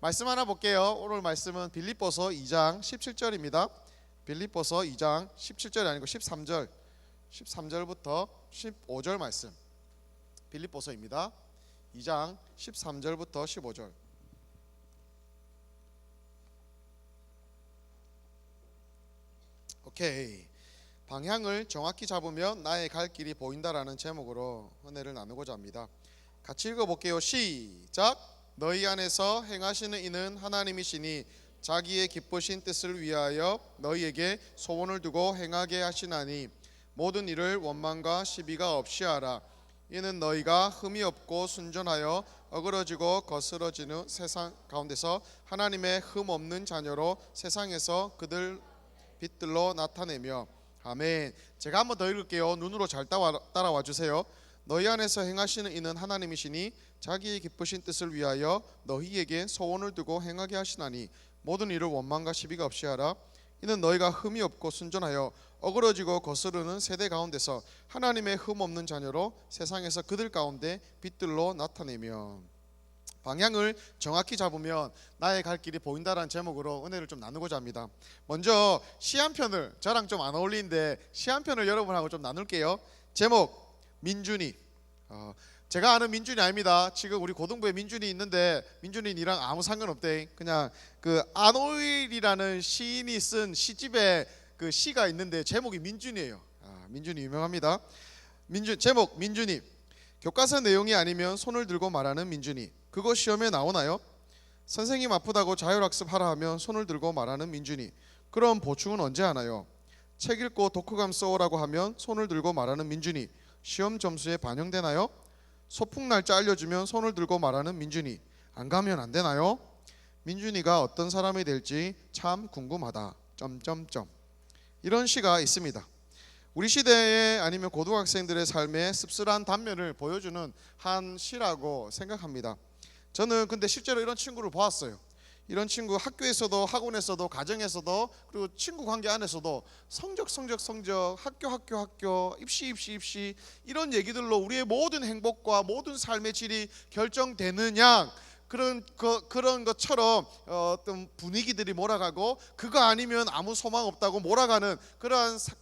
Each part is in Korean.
말씀 하나 볼게요. 오늘 말씀은 빌립보서 2장 17절입니다. 빌립보서 2장 17절이 아니고 13절부터 15절 말씀. 빌립보서입니다. 2장 13절부터 15절. 오케이. 방향을 정확히 잡으면 나의 갈 길이 보인다라는 제목으로 은혜를 나누고자 합니다. 같이 읽어볼게요. 시작. 너희 안에서 행하시는 이는 하나님이시니 자기의 기쁘신 뜻을 위하여 너희에게 소원을 두고 행하게 하시나니 모든 일을 원망과 시비가 없이 하라. 이는 너희가 흠이 없고 순전하여 어그러지고 거스러지는 세상 가운데서 하나님의 흠 없는 자녀로 세상에서 그들 빛들로 나타내며. 아멘. 제가 한번 더 읽을게요. 눈으로 잘 따라와 주세요. 너희 안에서 행하시는 이는 하나님이시니 자기의 기쁘신 뜻을 위하여 너희에게 소원을 두고 행하게 하시나니 모든 일을 원망과 시비가 없이 하라. 이는 너희가 흠이 없고 순전하여 어그러지고 거스르는 세대 가운데서 하나님의 흠 없는 자녀로 세상에서 그들 가운데 빛들로 나타내며. 방향을 정확히 잡으면 나의 갈 길이 보인다라는 제목으로 은혜를 좀 나누고자 합니다. 먼저 시 한 편을, 저랑 좀 안 어울리는데 시 한 편을 여러분하고 좀 나눌게요. 제목 민준이. 제가 아는 민준이 아닙니다. 지금 우리 고등부에 민준이 있는데 민준이랑 아무 상관없대. 그냥 그 안오일이라는 시인이 쓴 시집에 그 시가 있는데 제목이 민준이에요. 민준이 유명합니다. 제목 민준이. 교과서 내용이 아니면 손을 들고 말하는 민준이. 그거 시험에 나오나요? 선생님 아프다고 자율학습하라 하면 손을 들고 말하는 민준이. 그럼 보충은 언제 하나요? 책 읽고 독후감 써오라고 하면 손을 들고 말하는 민준이. 시험 점수에 반영되나요? 소풍 날짜 알려주면 손을 들고 말하는 민준이. 안 가면 안 되나요? 민준이가 어떤 사람이 될지 참 궁금하다. 점점점. 이런 시가 있습니다. 우리 시대에 아니면 고등학생들의 삶의 씁쓸한 단면을 보여주는 한 시라고 생각합니다. 저는 근데 실제로 이런 친구를 보았어요. 이런 친구 학교에서도 학원에서도 가정에서도 그리고 친구 관계 안에서도 성적 학교 입시 이런 얘기들로 우리의 모든 행복과 모든 삶의 질이 결정되느냐 그런 것처럼 어떤 분위기들이 몰아가고 그거 아니면 아무 소망 없다고 몰아가는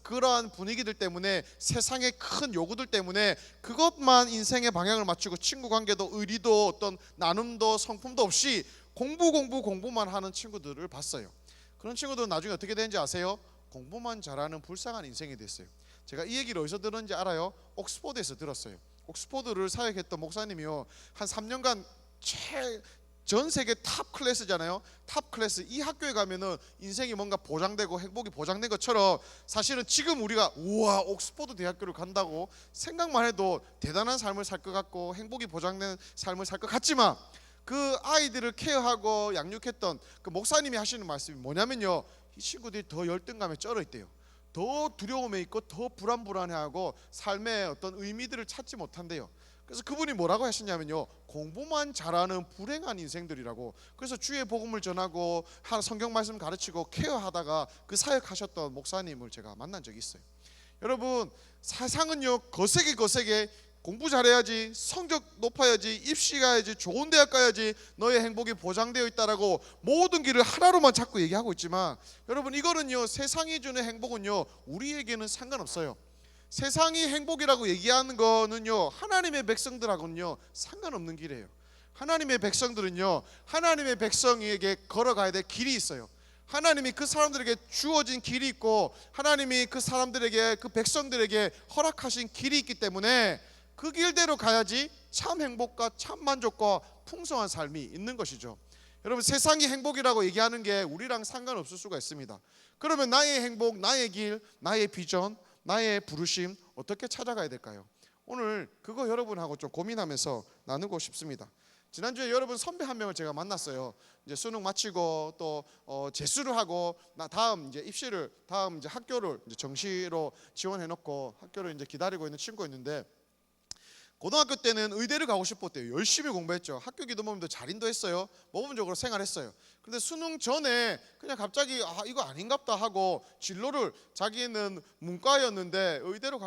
그러한 분위기들 때문에 세상의 큰 요구들 때문에 그것만 인생의 방향을 맞추고 친구 관계도 의리도 어떤 나눔도 성품도 없이 공부만 하는 친구들을 봤어요. 그런 친구들은 나중에 어떻게 되는지 아세요? 공부만 잘하는 불쌍한 인생이 됐어요. 제가 이 얘기를 어디서 들었는지 알아요? 옥스퍼드에서 들었어요. 옥스퍼드를 사역했던 목사님이요, 한 3년간 전 세계 탑 클래스잖아요. 탑 클래스. 이 학교에 가면은 인생이 뭔가 보장되고 행복이 보장된 것처럼 사실은 지금 우리가 우와 옥스퍼드 대학교를 간다고 생각만 해도 대단한 삶을 살 것 같고 행복이 보장된 삶을 살 것 같지만 그 아이들을 케어하고 양육했던 그 목사님이 하시는 말씀이 뭐냐면요, 이 친구들이 더 열등감에 쩔어 있대요. 더 두려움에 있고 더 불안해하고 삶의 어떤 의미들을 찾지 못한대요. 그래서 그분이 뭐라고 하시냐면요, 공부만 잘하는 불행한 인생들이라고. 그래서 주의 복음을 전하고 성경 말씀 가르치고 케어하다가 그 사역하셨던 목사님을 제가 만난 적이 있어요. 여러분, 세상은요 거세게 공부 잘해야지, 성적 높아야지, 입시 가야지, 좋은 대학 가야지 너의 행복이 보장되어 있다라고 모든 길을 하나로만 자꾸 얘기하고 있지만 여러분, 이거는요 세상이 주는 행복은요 우리에게는 상관없어요. 세상이 행복이라고 얘기하는 거는요 하나님의 백성들하고는요 상관없는 길이에요. 하나님의 백성들은요 하나님의 백성에게 걸어가야 될 길이 있어요. 하나님이 그 사람들에게 주어진 길이 있고 하나님이 그 사람들에게, 그 백성들에게 허락하신 길이 있기 때문에 그 길대로 가야지 참 행복과 참 만족과 풍성한 삶이 있는 것이죠. 여러분, 세상이 행복이라고 얘기하는 게 우리랑 상관없을 수가 있습니다. 그러면 나의 행복, 나의 길, 나의 비전, 나의 부르심 어떻게 찾아가야 될까요? 오늘 그거 여러분하고 좀 고민하면서 나누고 싶습니다. 지난주에 여러분 선배 한 명을 제가 만났어요. 이제 수능 마치고 또 재수를 하고 다음 이제 입시를, 다음 이제 학교를 이제 정시로 지원해 놓고 학교를 이제 기다리고 있는 친구가 있는데, 고등학교 때는 의대를 가고 싶었대요. 열심히 공부했죠. 학교 기도모임도 잘 인도했어요. 모범적으로 생활했어요. 근데 수능 전에 그냥 갑자기 이거 아닌갑다 하고 진로를, 자기는 문과였는데 의대로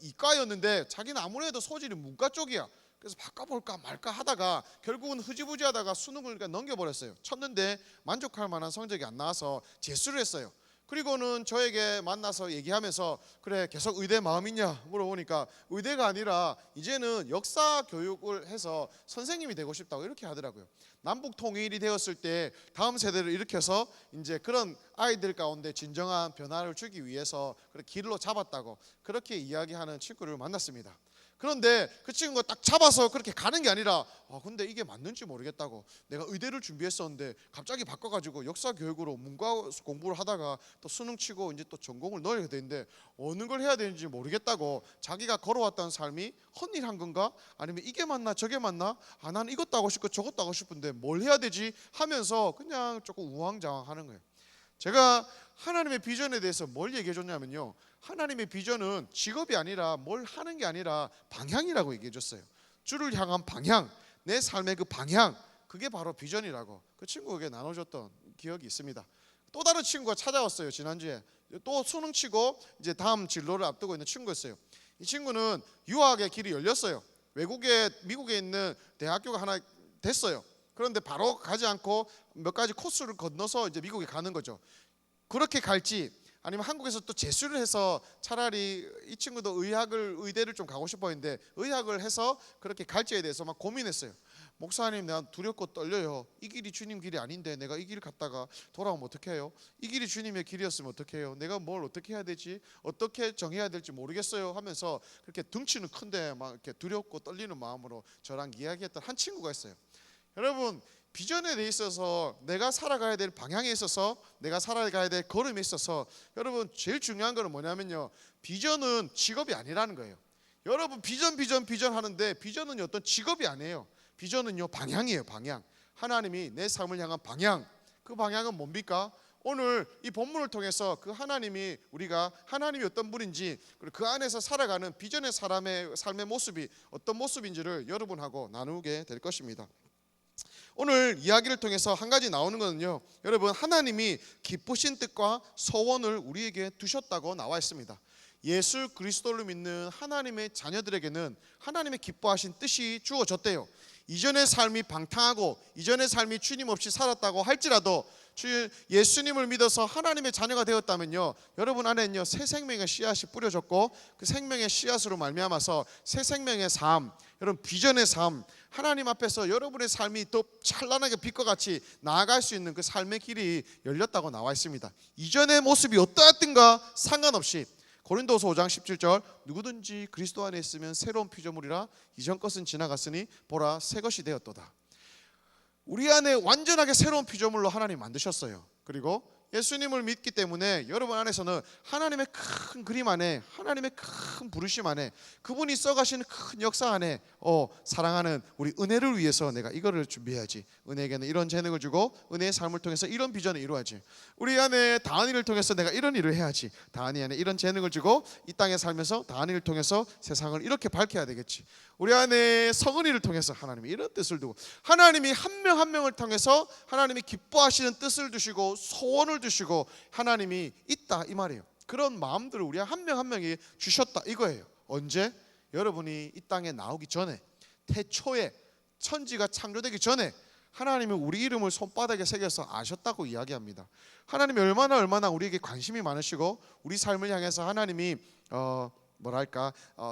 이과였는데 자기는 아무래도 소질이 문과 쪽이야. 그래서 바꿔볼까 말까 하다가 결국은 흐지부지하다가 수능을 그냥 넘겨버렸어요. 쳤는데 만족할 만한 성적이 안 나와서 재수를 했어요. 그리고는 저에게 만나서 얘기하면서 그래 계속 의대 마음 있냐 물어보니까 의대가 아니라 이제는 역사 교육을 해서 선생님이 되고 싶다고 이렇게 하더라고요. 남북 통일이 되었을 때 다음 세대를 일으켜서 이제 그런 아이들 가운데 진정한 변화를 주기 위해서 그렇게 길로 잡았다고 그렇게 이야기하는 친구를 만났습니다. 그런데 그 친구가 딱 잡아서 그렇게 가는 게 아니라 근데 이게 맞는지 모르겠다고, 내가 의대를 준비했었는데 갑자기 바꿔가지고 역사 교육으로 문과 공부를 하다가 또 수능 치고 이제 또 전공을 넣어야 되는데 어느 걸 해야 되는지 모르겠다고, 자기가 걸어왔던 삶이 헛일한 건가 아니면 이게 맞나 저게 맞나, 나는 이것도 하고 싶고 저것도 하고 싶은데 뭘 해야 되지 하면서 그냥 조금 우왕좌왕하는 거예요. 제가 하나님의 비전에 대해서 뭘 얘기해 줬냐면요, 하나님의 비전은 직업이 아니라 뭘 하는 게 아니라 방향이라고 얘기해 줬어요. 주를 향한 방향, 내 삶의 그 방향, 그게 바로 비전이라고 그 친구에게 나눠줬던 기억이 있습니다. 또 다른 친구가 찾아왔어요. 지난주에 또 수능 치고 이제 다음 진로를 앞두고 있는 친구였어요. 이 친구는 유학의 길이 열렸어요. 외국에 미국에 있는 대학교가 하나 됐어요. 그런데 바로 가지 않고 몇 가지 코스를 건너서 이제 미국에 가는 거죠. 그렇게 갈지 아니면 한국에서 또 재수를 해서 차라리 이 친구도 의대를 좀 가고 싶어 했는데 의학을 해서 그렇게 갈지에 대해서 막 고민했어요. 목사님, 내가 두렵고 떨려요. 이 길이 주님 길이 아닌데 내가 이 길 갔다가 돌아오면 어떻게 해요? 이 길이 주님의 길이었으면 어떻게 해요? 내가 뭘 어떻게 해야 되지? 어떻게 정해야 될지 모르겠어요 하면서 그렇게 덩치는 큰데 막 이렇게 두렵고 떨리는 마음으로 저랑 이야기했던 한 친구가 있어요. 여러분, 비전에 대해 있어서 내가 살아가야 될 방향에 있어서 내가 살아가야 될 걸음에 있어서 여러분 제일 중요한 거는 뭐냐면요, 비전은 직업이 아니라는 거예요. 여러분 비전 하는데 비전은 어떤 직업이 아니에요. 비전은요 방향이에요. 방향. 하나님이 내 삶을 향한 방향. 그 방향은 뭡니까? 오늘 이 본문을 통해서 그 하나님이 우리가 하나님이 어떤 분인지 그리고 그 안에서 살아가는 비전의 사람의 삶의 모습이 어떤 모습인지를 여러분하고 나누게 될 것입니다. 오늘 이야기를 통해서 한 가지 나오는 거는요, 여러분 하나님이 기쁘신 뜻과 소원을 우리에게 두셨다고 나와 있습니다. 예수 그리스도를 믿는 하나님의 자녀들에게는 하나님의 기뻐하신 뜻이 주어졌대요. 이전의 삶이 방탕하고 이전의 삶이 주님 없이 살았다고 할지라도 예수님을 믿어서 하나님의 자녀가 되었다면요, 여러분 안에는요 새 생명의 씨앗이 뿌려졌고 그 생명의 씨앗으로 말미암아서 새 생명의 삶, 여러분 비전의 삶, 하나님 앞에서 여러분의 삶이 더 찬란하게 빛과 같이 나아갈 수 있는 그 삶의 길이 열렸다고 나와 있습니다. 이전의 모습이 어떠했든가 상관없이 고린도서 5장 17절 누구든지 그리스도 안에 있으면 새로운 피조물이라 이전 것은 지나갔으니 보라 새 것이 되었도다. 우리 안에 완전하게 새로운 피조물로 하나님 만드셨어요. 그리고 예수님을 믿기 때문에 여러분 안에서는 하나님의 큰 그림 안에, 하나님의 큰 부르심 안에, 그분이 써가시는 큰 역사 안에 사랑하는 우리 은혜를 위해서 내가 이거를 준비해야지, 은혜에게는 이런 재능을 주고 은혜의 삶을 통해서 이런 비전을 이루어야지, 우리 안에 다은이를 통해서 내가 이런 일을 해야지, 다은이 안에 이런 재능을 주고 이 땅에 살면서 다은이를 통해서 세상을 이렇게 밝혀야 되겠지, 우리 안에 성은이를 통해서 하나님이 이런 뜻을 두고, 하나님이 한 명 한 명을 통해서 하나님이 기뻐하시는 뜻을 두시고 소원을 두시고 하나님이 있다 이 말이에요. 그런 마음들을 우리 한 명 한 명이 주셨다 이거예요. 언제? 여러분이 이 땅에 나오기 전에, 태초에 천지가 창조되기 전에 하나님이 우리 이름을 손바닥에 새겨서 아셨다고 이야기합니다. 하나님이 얼마나 우리에게 관심이 많으시고 우리 삶을 향해서 하나님이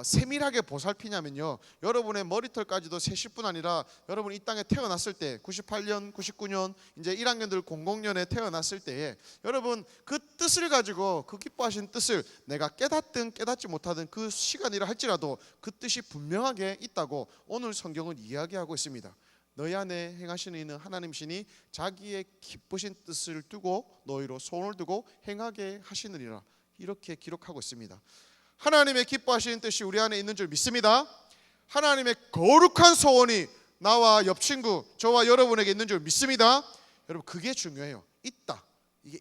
세밀하게 보살피냐면요, 여러분의 머리털까지도 세실 뿐 아니라 여러분 이 땅에 태어났을 때 98년, 99년 이제 1학년들 00년에 태어났을 때에 여러분 그 뜻을 가지고 그 기뻐하신 뜻을 내가 깨닫든 깨닫지 못하든 그 시간이라 할지라도 그 뜻이 분명하게 있다고 오늘 성경은 이야기하고 있습니다. 너희 안에 행하시는 이는 하나님이시니 자기의 기쁘신 뜻을 두고 너희로 소원을 두고 행하게 하시느니라, 이렇게 기록하고 있습니다. 하나님의 기뻐하시는 뜻이 우리 안에 있는 줄 믿습니다. 하나님의 거룩한 소원이 나와 옆 친구, 저와 여러분에게 있는 줄 믿습니다. 여러분 그게 중요해요. 있다, 이게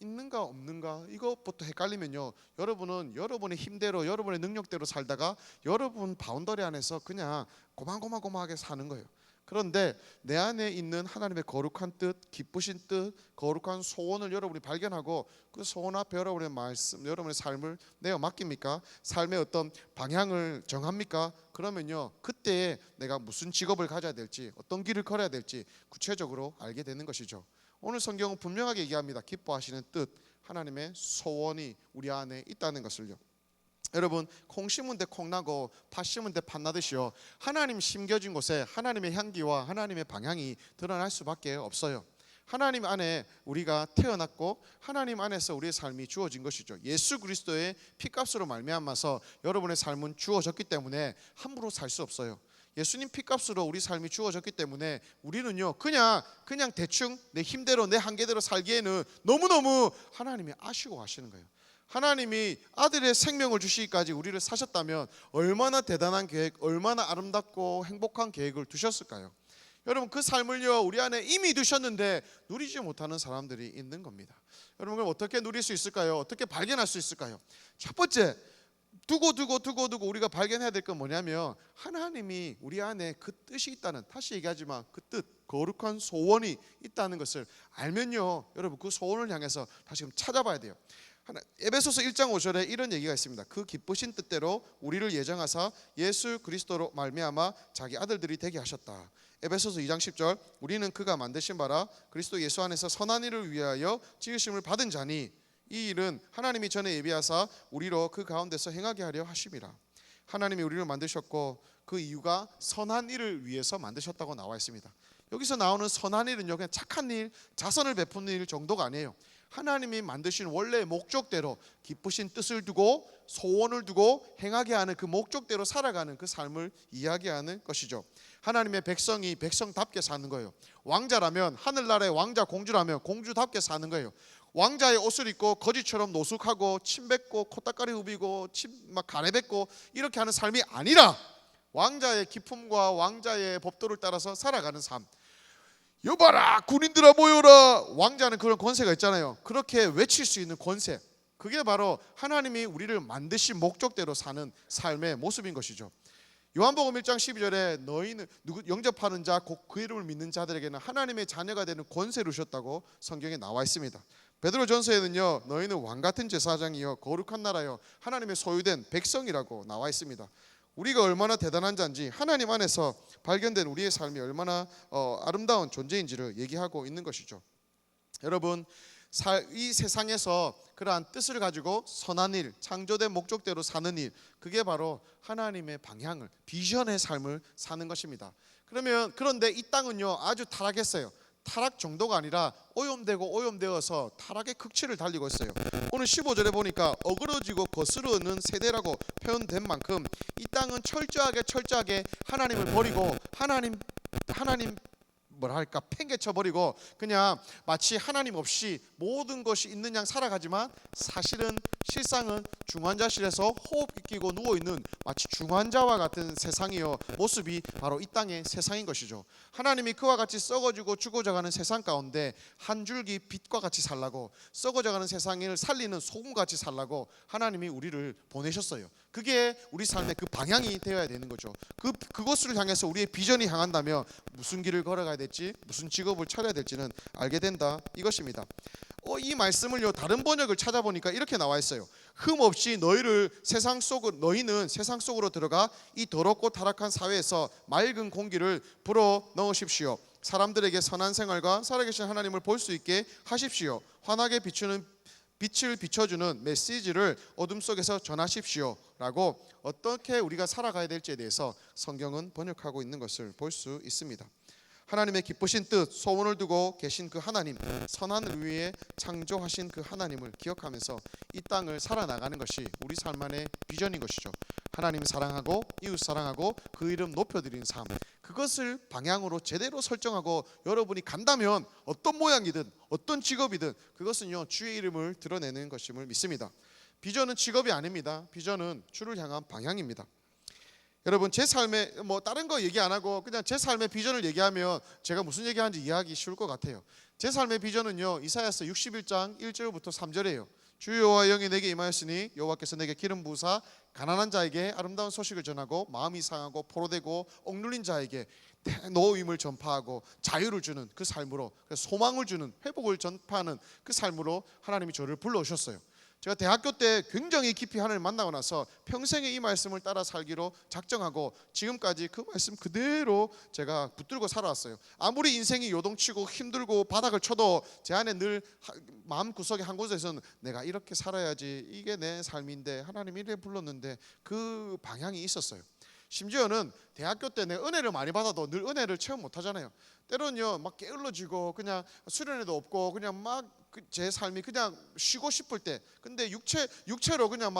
있는가 없는가 이것부터 헷갈리면요, 여러분은 여러분의 힘대로 여러분의 능력대로 살다가 여러분 바운더리 안에서 그냥 고만고만하게 사는 거예요. 그런데 내 안에 있는 하나님의 거룩한 뜻, 기쁘신 뜻, 거룩한 소원을 여러분이 발견하고 그 소원 앞에 여러분의 말씀, 여러분의 삶을 내가 맡깁니까? 삶의 어떤 방향을 정합니까? 그러면요, 그때 내가 무슨 직업을 가져야 될지, 어떤 길을 걸어야 될지 구체적으로 알게 되는 것이죠. 오늘 성경은 분명하게 얘기합니다. 기뻐하시는 뜻, 하나님의 소원이 우리 안에 있다는 것을요. 여러분, 콩 심은 데 콩 나고 팥 심은 데 팥 나듯이요, 하나님 심겨진 곳에 하나님의 향기와 하나님의 방향이 드러날 수밖에 없어요. 하나님 안에 우리가 태어났고 하나님 안에서 우리의 삶이 주어진 것이죠. 예수 그리스도의 피값으로 말미암아서 여러분의 삶은 주어졌기 때문에 함부로 살 수 없어요. 예수님 피값으로 우리 삶이 주어졌기 때문에 우리는요, 그냥 대충 내 힘대로 내 한계대로 살기에는 너무너무 하나님이 아쉬워하시는 거예요. 하나님이 아들의 생명을 주시기까지 우리를 사셨다면 얼마나 대단한 계획, 얼마나 아름답고 행복한 계획을 두셨을까요? 여러분, 그 삶을요, 우리 안에 이미 두셨는데 누리지 못하는 사람들이 있는 겁니다. 여러분, 그럼 어떻게 누릴 수 있을까요? 어떻게 발견할 수 있을까요? 첫 번째, 두고 우리가 발견해야 될 건 뭐냐면, 하나님이 우리 안에 그 뜻이 있다는, 다시 얘기하지만 그 뜻, 거룩한 소원이 있다는 것을 알면요, 여러분, 그 소원을 향해서 다시금 찾아봐야 돼요. 에베소서 1장 5절에 이런 얘기가 있습니다. 그 기쁘신 뜻대로 우리를 예정하사 예수 그리스도로 말미암아 자기 아들들이 되게 하셨다. 에베소서 2장 10절, 우리는 그가 만드신 바라 그리스도 예수 안에서 선한 일을 위하여 지으심을 받은 자니 이 일은 하나님이 전에 예비하사 우리로 그 가운데서 행하게 하려 하심이라. 하나님이 우리를 만드셨고 그 이유가 선한 일을 위해서 만드셨다고 나와 있습니다. 여기서 나오는 선한 일은요, 그냥 착한 일, 자선을 베푸는 일 정도가 아니에요. 하나님이 만드신 원래의 목적대로 기쁘신 뜻을 두고 소원을 두고 행하게 하는 그 목적대로 살아가는 그 삶을 이야기하는 것이죠. 하나님의 백성이 백성답게 사는 거예요. 왕자라면, 하늘나라의 왕자 공주라면 공주답게 사는 거예요. 왕자의 옷을 입고 거지처럼 노숙하고 침 뱉고 코딱가리 후비고 막 가래 뱉고 이렇게 하는 삶이 아니라 왕자의 기품과 왕자의 법도를 따라서 살아가는 삶. 여봐라, 군인들아 모여라. 왕자는 그런 권세가 있잖아요. 그렇게 외칠 수 있는 권세, 그게 바로 하나님이 우리를 만드신 목적대로 사는 삶의 모습인 것이죠. 요한복음 1장 12절에 너희는 영접하는 자 곧 그 이름을 믿는 자들에게는 하나님의 자녀가 되는 권세를 주셨다고 성경에 나와 있습니다. 베드로전서에는요, 너희는 왕같은 제사장이요 거룩한 나라요 하나님의 소유된 백성이라고 나와 있습니다. 우리가 얼마나 대단한 자인지, 하나님 안에서 발견된 우리의 삶이 얼마나 아름다운 존재인지를 얘기하고 있는 것이죠. 여러분, 이 세상에서 그러한 뜻을 가지고 선한 일, 창조된 목적대로 사는 일, 그게 바로 하나님의 방향을, 비전의 삶을 사는 것입니다. 그런데 이 땅은요, 아주 타락했어요. 타락 정도가 아니라 오염되어서 타락의 극치를 달리고 있어요. 오늘 15절에 보니까 어그러지고 거스르는 세대라고 표현된 만큼 이 땅은 철저하게 하나님을 버리고 하나님 뭐랄까 팽개쳐버리고 그냥 마치 하나님 없이 모든 것이 있는 양 살아가지만 실상은 중환자실에서 호흡기 끼고 누워있는 마치 중환자와 같은 세상이요, 모습이 바로 이 땅의 세상인 것이죠. 하나님이 그와 같이 썩어지고 죽어져가는 세상 가운데 한 줄기 빛과 같이 살라고, 썩어져가는 세상을 살리는 소금같이 살라고 하나님이 우리를 보내셨어요. 그게 우리 삶의 그 방향이 되어야 되는 거죠. 그것을 향해서 우리의 비전이 향한다면 무슨 길을 걸어가야 될지, 무슨 직업을 차려야 될지는 알게 된다, 이것입니다. 이 말씀을요, 다른 번역을 찾아보니까 이렇게 나와 있어요. 흠없이 너희는 세상 속으로 들어가 이 더럽고 타락한 사회에서 맑은 공기를 불어 넣으십시오. 사람들에게 선한 생활과 살아계신 하나님을 볼 수 있게 하십시오. 환하게 빛을 비춰주는 메시지를 어둠 속에서 전하십시오 라고, 어떻게 우리가 살아가야 될지에 대해서 성경은 번역하고 있는 것을 볼 수 있습니다. 하나님의 기쁘신 뜻, 소원을 두고 계신 그 하나님, 선한 위에 창조하신 그 하나님을 기억하면서 이 땅을 살아나가는 것이 우리 삶만의 비전인 것이죠. 하나님 사랑하고 이웃 사랑하고 그 이름 높여드리는 삶, 그것을 방향으로 제대로 설정하고 여러분이 간다면 어떤 모양이든 어떤 직업이든 그것은요, 주의 이름을 드러내는 것임을 믿습니다. 비전은 직업이 아닙니다. 비전은 주를 향한 방향입니다. 여러분, 제 삶에 다른 거 얘기 안 하고 그냥 제 삶의 비전을 얘기하면 제가 무슨 얘기하는지 이해하기 쉬울 것 같아요. 제 삶의 비전은요, 이사야서 61장 1절부터 3절이에요. 주 여호와의 영이 내게 임하였으니 여호와께서 내게 기름 부으사 가난한 자에게 아름다운 소식을 전하고 마음이 상하고 포로되고 억눌린 자에게 노임을 전파하고 자유를 주는 그 삶으로, 소망을 주는, 회복을 전파하는 그 삶으로 하나님이 저를 불러오셨어요. 제가 대학교 때 굉장히 깊이 하나님을 만나고 나서 평생에 이 말씀을 따라 살기로 작정하고 지금까지 그 말씀 그대로 제가 붙들고 살아왔어요. 아무리 인생이 요동치고 힘들고 바닥을 쳐도 제 안에 늘 마음구석의 한 곳에서는 내가 이렇게 살아야지, 이게 내 삶인데 하나님이 이래 불렀는데 그 방향이 있었어요. 심지어는 대학교 때 내가 은혜를 많이 받아도 늘 은혜를 체험 못 하잖아요. 때로는요 막 게을러지고 그냥 수련회도 없고 그냥 막 제 삶이 그냥 쉬고 싶을 때, 근데 육체로 그냥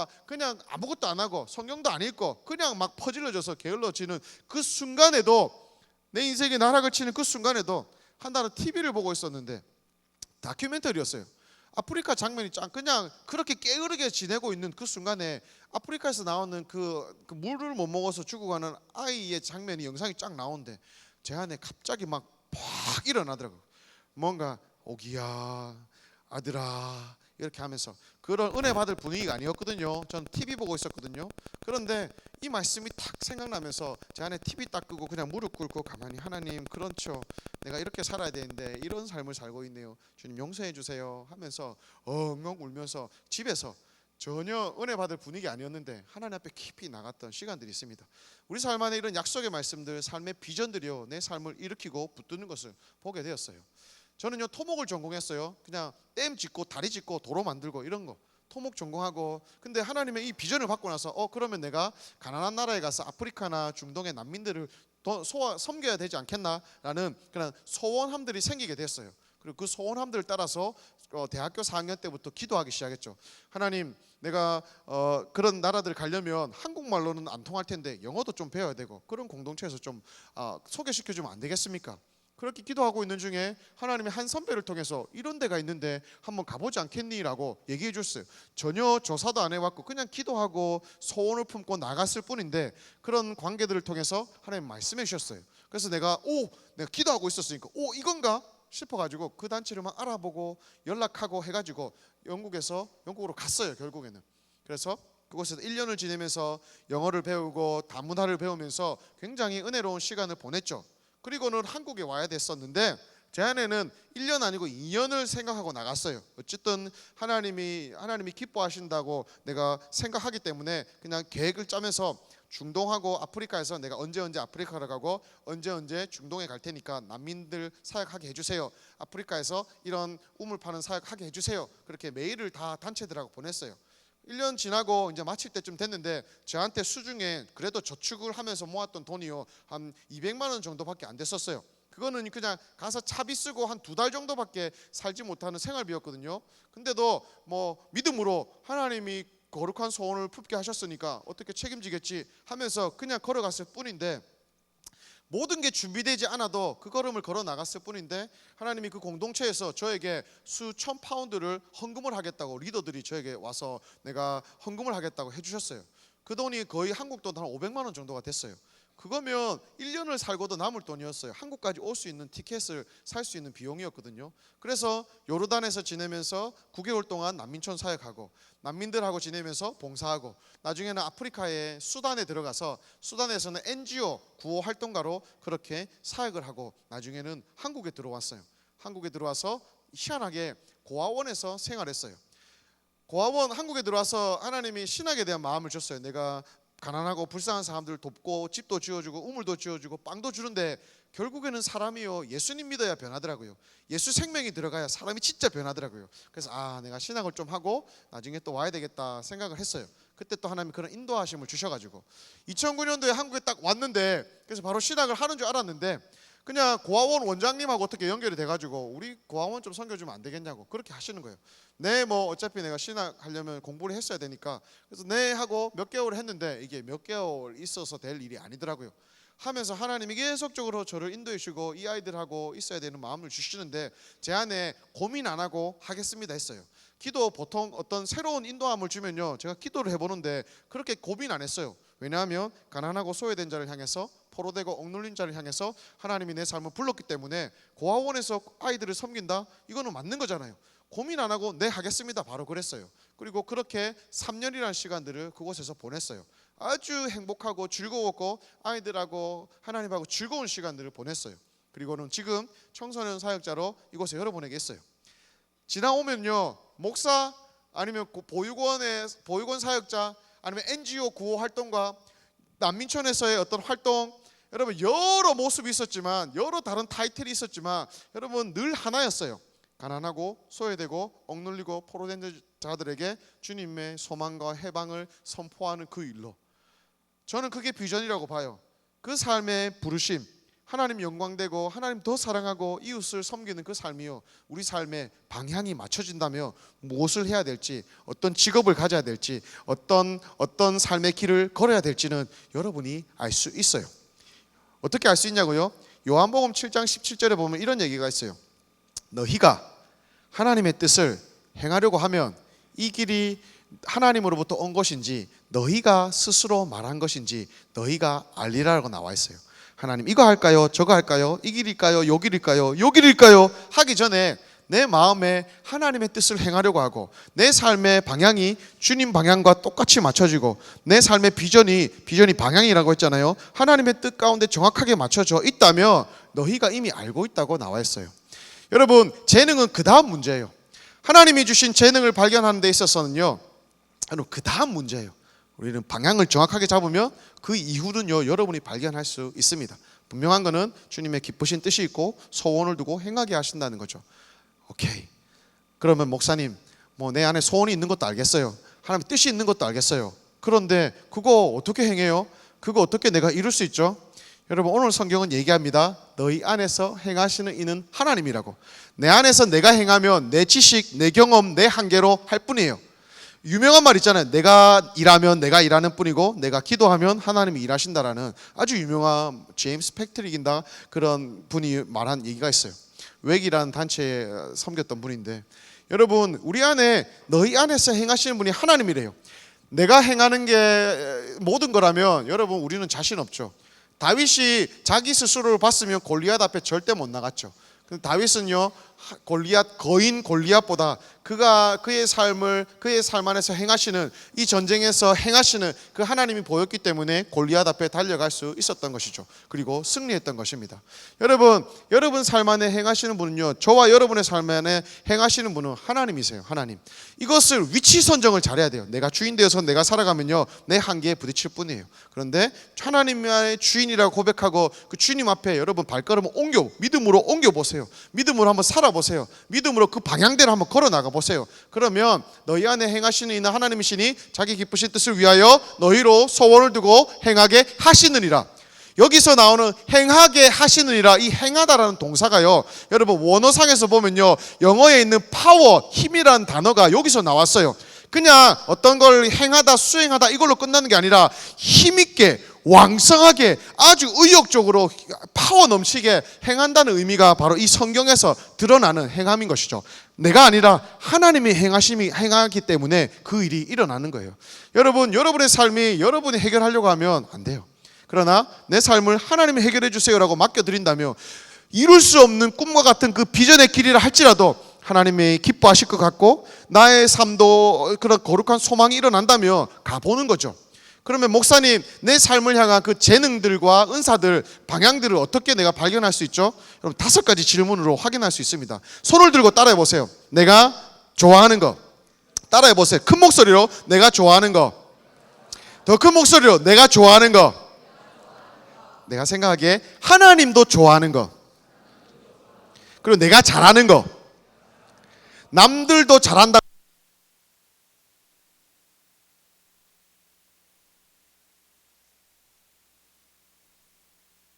아무것도 안 하고 성경도 안 읽고 그냥 막 퍼질러져서 게을러지는 그 순간에도, 내 인생이 나락을 치는 그 순간에도 한 달은 TV를 보고 있었는데 다큐멘터리였어요. 아프리카 장면이 짱, 그냥 그렇게 게으르게 지내고 있는 그 순간에 아프리카에서 나오는 그 물을 못 먹어서 죽어가는 아이의 장면이, 영상이 쫙 나오는데 제 안에 갑자기 막 팍 일어나더라고요. 뭔가 오기야 아들아 이렇게 하면서, 그런 은혜 받을 분위기가 아니었거든요. 전 TV 보고 있었거든요. 그런데 이 말씀이 탁 생각나면서 제 안에 TV 딱 끄고 그냥 무릎 꿇고 가만히, 하나님 그렇죠, 내가 이렇게 살아야 되는데 이런 삶을 살고 있네요, 주님 용서해 주세요 하면서 엉엉 울면서 집에서, 전혀 은혜 받을 분위기 아니었는데 하나님 앞에 깊이 나갔던 시간들이 있습니다. 우리 삶 안에 이런 약속의 말씀들, 삶의 비전들이요 내 삶을 일으키고 붙드는 것을 보게 되었어요. 저는요 토목을 전공했어요. 그냥 댐 짓고 다리 짓고 도로 만들고 이런 거 토목 전공하고, 근데 하나님의 이 비전을 받고 나서 그러면 내가 가난한 나라에 가서 아프리카나 중동의 난민들을 더 섬겨야 되지 않겠나라는 그런 소원함들이 생기게 됐어요. 그리고 그 소원함들을 따라서 대학교 4학년 때부터 기도하기 시작했죠. 하나님, 내가 그런 나라들 가려면 한국말로는 안 통할 텐데 영어도 좀 배워야 되고 그런 공동체에서 좀 소개시켜주면 안 되겠습니까? 그렇게 기도하고 있는 중에 하나님이 한 선배를 통해서 이런 데가 있는데 한번 가보지 않겠니? 라고 얘기해 줬어요. 전혀 조사도 안 해왔고 그냥 기도하고 소원을 품고 나갔을 뿐인데 그런 관계들을 통해서 하나님 말씀해 주셨어요. 그래서 내가 기도하고 있었으니까 이건가 싶어가지고 그 단체를 막 알아보고 연락하고 해가지고 영국으로 갔어요. 결국에는. 그래서 그곳에서 1년을 지내면서 영어를 배우고 다문화를 배우면서 굉장히 은혜로운 시간을 보냈죠. 그리고는 한국에 와야 됐었는데 제 안에는 1년 아니고 2년을 생각하고 나갔어요. 어쨌든 하나님이 기뻐하신다고 내가 생각하기 때문에 그냥 계획을 짜면서 중동하고 아프리카에서 내가 언제 아프리카로 가고 언제 중동에 갈 테니까 난민들 사역하게 해주세요. 아프리카에서 이런 우물 파는 사역하게 해주세요. 그렇게 메일을 다 단체들하고 보냈어요. 1년 지나고 이제 마칠 때쯤 됐는데 저한테 수중에 그래도 저축을 하면서 모았던 돈이요 한 200만 원 정도밖에 안 됐었어요. 그거는 그냥 가서 차비 쓰고 한 2달 정도밖에 살지 못하는 생활비였거든요. 근데도 뭐 믿음으로 하나님이 거룩한 소원을 품게 하셨으니까 어떻게 책임지겠지 하면서 그냥 걸어갔을 뿐인데, 모든 게 준비되지 않아도 그 걸음을 걸어 나갔을 뿐인데 하나님이 그 공동체에서 저에게 수천 파운드를 헌금을 하겠다고 리더들이 저에게 와서 내가 헌금을 하겠다고 해주셨어요. 그 돈이 거의 한국 돈 한 500만 원 정도가 됐어요. 그거면 1년을 살고도 남을 돈이었어요. 한국까지 올 수 있는 티켓을 살 수 있는 비용이었거든요. 그래서 요르단에서 지내면서 9개월 동안 난민촌 사역하고 난민들하고 지내면서 봉사하고, 나중에는 아프리카의 수단에 들어가서 수단에서는 NGO 구호 활동가로 그렇게 사역을 하고 나중에는 한국에 들어왔어요. 한국에 들어와서 희한하게 고아원에서 생활했어요. 고아원 한국에 들어와서 하나님이 신학에 대한 마음을 줬어요. 내가 가난하고 불쌍한 사람들 돕고 집도 지어주고 우물도 지어주고 빵도 주는데 결국에는 사람이요 예수님 믿어야 변하더라고요. 예수 생명이 들어가야 사람이 진짜 변하더라고요. 그래서 내가 신학을 좀 하고 나중에 또 와야 되겠다 생각을 했어요. 그때 또 하나님이 그런 인도하심을 주셔가지고 2009년도에 한국에 딱 왔는데, 그래서 바로 신학을 하는 줄 알았는데 그냥 고아원 원장님하고 어떻게 연결이 돼가지고 우리 고아원 좀 섬겨주면 안 되겠냐고 그렇게 하시는 거예요. 네, 뭐 어차피 내가 신학 하려면 공부를 했어야 되니까, 그래서 네 하고 몇 개월 했는데 이게 몇 개월 있어서 될 일이 아니더라고요. 하면서 하나님이 계속적으로 저를 인도해 주시고 이 아이들하고 있어야 되는 마음을 주시는데 제 안에 고민 안 하고 하겠습니다 했어요. 기도 보통 어떤 새로운 인도함을 주면요 제가 기도를 해보는데 그렇게 고민 안 했어요. 왜냐하면 가난하고 소외된 자를 향해서, 포로되고 억눌린 자를 향해서 하나님이 내 삶을 불렀기 때문에 고아원에서 아이들을 섬긴다? 이거는 맞는 거잖아요. 고민 안 하고 네 하겠습니다 바로 그랬어요. 그리고 그렇게 3년이라는 시간들을 그곳에서 보냈어요. 아주 행복하고 즐거웠고 아이들하고 하나님하고 즐거운 시간들을 보냈어요. 그리고는 지금 청소년 사역자로 이곳에 여러분에게 있어요. 지나오면요, 목사 아니면 보육원 사역자 아니면 NGO 구호 활동가, 난민촌에서의 어떤 활동, 여러분 여러 모습이 있었지만, 여러 다른 타이틀이 있었지만, 여러분 늘 하나였어요. 가난하고 소외되고 억눌리고 포로된 자들에게 주님의 소망과 해방을 선포하는 그 일로, 저는 그게 비전이라고 봐요. 그 삶의 부르심, 하나님 영광되고 하나님 더 사랑하고 이웃을 섬기는 그 삶이요, 우리 삶의 방향이 맞춰진다면 무엇을 해야 될지, 어떤 직업을 가져야 될지, 어떤 삶의 길을 걸어야 될지는 여러분이 알 수 있어요. 어떻게 알 수 있냐고요? 요한복음 7장 17절에 보면 이런 얘기가 있어요. 너희가 하나님의 뜻을 행하려고 하면 이 길이 하나님으로부터 온 것인지 너희가 스스로 말한 것인지 너희가 알리라고 나와 있어요. 하나님 이거 할까요? 저거 할까요? 이 길일까요? 요 길일까요? 요 길일까요? 하기 전에 내 마음에 하나님의 뜻을 행하려고 하고, 내 삶의 방향이 주님 방향과 똑같이 맞춰지고, 내 삶의 비전이 방향이라고 했잖아요. 하나님의 뜻 가운데 정확하게 맞춰져 있다면 너희가 이미 알고 있다고 나와 있어요. 여러분, 재능은 그 다음 문제예요. 하나님이 주신 재능을 발견하는 데 있어서는요, 그 다음 문제예요. 우리는 방향을 정확하게 잡으면 그 이후는요, 여러분이 발견할 수 있습니다. 분명한 거는 주님의 기쁘신 뜻이 있고 소원을 두고 행하게 하신다는 거죠. 오케이, 그러면 목사님, 내 안에 소원이 있는 것도 알겠어요. 하나님의 뜻이 있는 것도 알겠어요. 그런데 그거 어떻게 행해요? 그거 어떻게 내가 이룰 수 있죠? 여러분, 오늘 성경은 얘기합니다. 너희 안에서 행하시는 이는 하나님이라고. 내 안에서 내가 행하면 내 지식, 내 경험, 내 한계로 할 뿐이에요. 유명한 말 있잖아요. 내가 일하면 내가 일하는 뿐이고 내가 기도하면 하나님이 일하신다라는 아주 유명한 제임스 패트릭인다 그런 분이 말한 얘기가 있어요. 웩이라는 단체에 섬겼던 분인데, 여러분, 우리 안에 너희 안에서 행하시는 분이 하나님이래요. 내가 행하는 게 모든 거라면 여러분 우리는 자신 없죠. 다윗이 자기 스스로를 봤으면 골리앗 앞에 절대 못 나갔죠. 근데 다윗은요, 거인 골리앗보다 그의 삶 안에서 행하시는, 이 전쟁에서 행하시는 그 하나님이 보였기 때문에 골리앗 앞에 달려갈 수 있었던 것이죠. 그리고 승리했던 것입니다. 여러분 삶 안에 행하시는 분은요, 저와 여러분의 삶 안에 행하시는 분은 하나님이세요. 하나님. 이것을 위치 선정을 잘해야 돼요. 내가 주인 되어서 내가 살아가면요, 내 한계에 부딪힐 뿐이에요. 그런데 하나님의 주인이라고 고백하고 그 주님 앞에 여러분 발걸음을 믿음으로 옮겨 보세요. 믿음으로 한번 살아보세요. 믿음으로 그 방향대로 한번 걸어 나가 보세요. 그러면 너희 안에 행하시는 이는 하나님이시니 자기 기쁘신 뜻을 위하여 너희로 소원을 두고 행하게 하시느니라. 여기서 나오는 행하게 하시느니라, 이 행하다라는 동사가요, 여러분 원어상에서 보면요, 영어에 있는 파워, 힘이라는 단어가 여기서 나왔어요. 그냥 어떤 걸 행하다, 수행하다 이걸로 끝나는 게 아니라 힘있게, 왕성하게, 아주 의욕적으로 파워 넘치게 행한다는 의미가 바로 이 성경에서 드러나는 행함인 것이죠. 내가 아니라 하나님이 행하기 때문에 그 일이 일어나는 거예요. 여러분의 삶이 여러분이 해결하려고 하면 안 돼요. 그러나 내 삶을 하나님이 해결해 주세요라고 맡겨드린다면 이룰 수 없는 꿈과 같은 그 비전의 길이라 할지라도 하나님이 기뻐하실 것 같고, 나의 삶도 그런 거룩한 소망이 일어난다면 가보는 거죠. 그러면 목사님, 내 삶을 향한 그 재능들과 은사들, 방향들을 어떻게 내가 발견할 수 있죠? 여러분 5가지 질문으로 확인할 수 있습니다. 손을 들고 따라해 보세요. 내가 좋아하는 거. 따라해 보세요. 큰 목소리로 내가 좋아하는 거. 더 큰 목소리로 내가 좋아하는 거. 내가 생각하기에 하나님도 좋아하는 거. 그리고 내가 잘하는 거. 남들도 잘한다